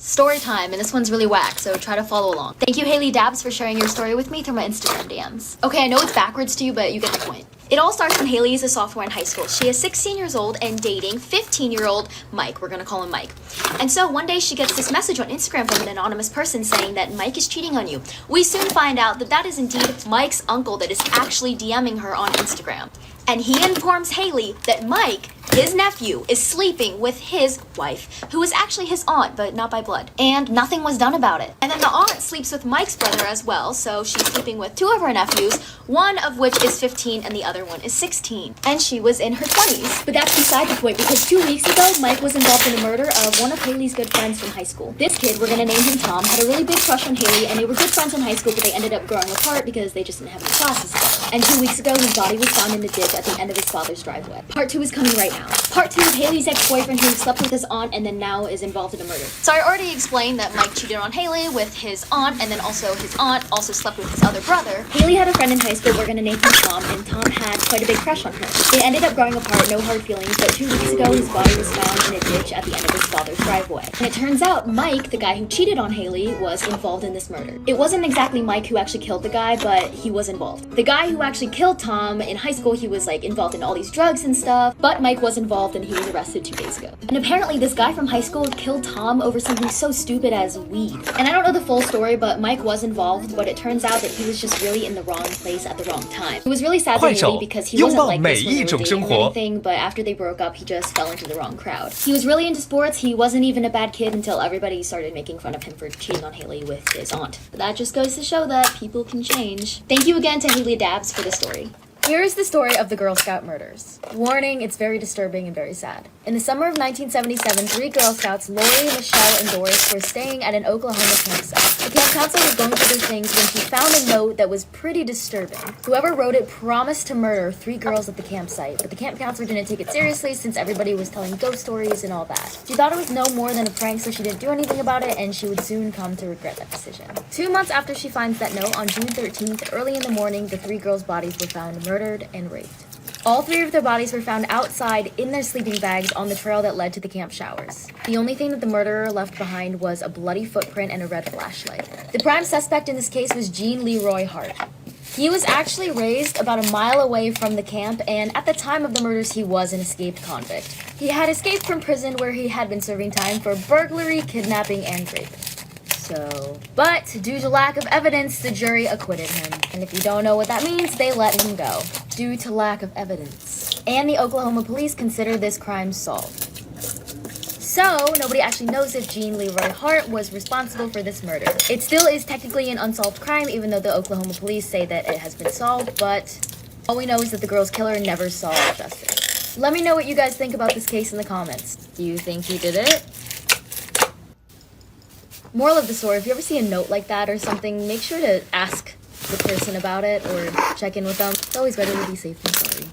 Story time, and this one's really whack, so try to follow along. Thank you, Haley Dabbs, for sharing your story with me through my Instagram DMs. Okay, I know it's backwards to you, but you get the point. It all starts when Haley is a sophomore in high school. She is 16 years old and dating 15-year-old Mike. We're gonna call him Mike. And so one day she gets this message on Instagram from an anonymous person saying that Mike is cheating on you. We soon find out that that is indeed Mike's uncle that is actually DMing her on Instagram. And he informs Haley that Mike, his nephew, is sleeping with his wife, who is actually his aunt, but not by blood. And nothing was done about it. And then the aunt sleeps with Mike's brother as well, so she's sleeping with two of her nephews, one of which is 15 and the other one is 16. And she was in her 20s. But that's beside the point, because 2 weeks ago, Mike was involved in the murder of one of Haley's good friends from high school. This kid, we're gonna name him Tom, had a really big crush on Haley, and they were good friends in high school, but they ended up growing apart because they just didn't have any classes together. And 2 weeks ago, his body was found in the ditch at the end of his father's driveway. Part 2 is coming right now. Part 2 is Haley's ex-boyfriend who slept with his aunt and then now is involved in a murder. So I already explained that Mike cheated on Haley with his aunt, and then also his aunt also slept with his other brother. Haley had a friend in high school, we're gonna name him Tom, and Tom had quite a big crush on her. They ended up growing apart, no hard feelings, but 2 weeks ago his body was found in a ditch at the end of his father's driveway. And it turns out Mike, the guy who cheated on Haley, was involved in this murder. It wasn't exactly Mike who actually killed the guy, but he was involved. The guy who actually killed Tom in high school, he was like involved in all these drugs and stuff, but Mike was involved and he was arrested 2 days ago. And apparently this guy from high school killed Tom over something so stupid as weed. And I don't know the full story, but Mike was involved, but it turns out that he was just really in the wrong place at the wrong time. It was really sad to Haley because he wasn't like this when they were dating or anything, but after they broke up, he just fell into the wrong crowd. He was really into sports, he wasn't even a bad kid until everybody started making fun of him for cheating on Haley with his aunt. But that just goes to show that people can change. Thank you again to Haley Dabbs for the story. Here is the story of the Girl Scout murders. Warning, it's very disturbing and very sad. In the summer of 1977, 3 Girl Scouts, Lori, Michelle, and Doris, were staying at an Oklahoma campsite. The camp counselor was going through their things when she found a note that was pretty disturbing. Whoever wrote it promised to murder 3 girls at the campsite, but the camp counselor didn't take it seriously since everybody was telling ghost stories and all that. She thought it was no more than a prank, so she didn't do anything about it, and she would soon come to regret that decision. 2 months after she finds that note, on June 13th, early in the morning, the 3 girls' bodies were found murdered and raped. All 3 of their bodies were found outside in their sleeping bags on the trail that led to the camp showers. The only thing that the murderer left behind was a bloody footprint and a red flashlight. The prime suspect in this case was Gene Leroy Hart. He was actually raised about a mile away from the camp, and at the time of the murders, he was an escaped convict. He had escaped from prison where he had been serving time for burglary, kidnapping, and rape. But due to lack of evidence, the jury acquitted him. And if you don't know what that means, they let him go. Due to lack of evidence. And the Oklahoma police consider this crime solved. So, nobody actually knows if Gene Leroy Hart was responsible for this murder. It still is technically an unsolved crime, even though the Oklahoma police say that it has been solved, but all we know is that the girl's killer never saw justice. Let me know what you guys think about this case in the comments. Do you think he did it? Moral of the story, if you ever see a note like that or something, make sure to ask the person about it or check in with them. It's always better to be safe than sorry.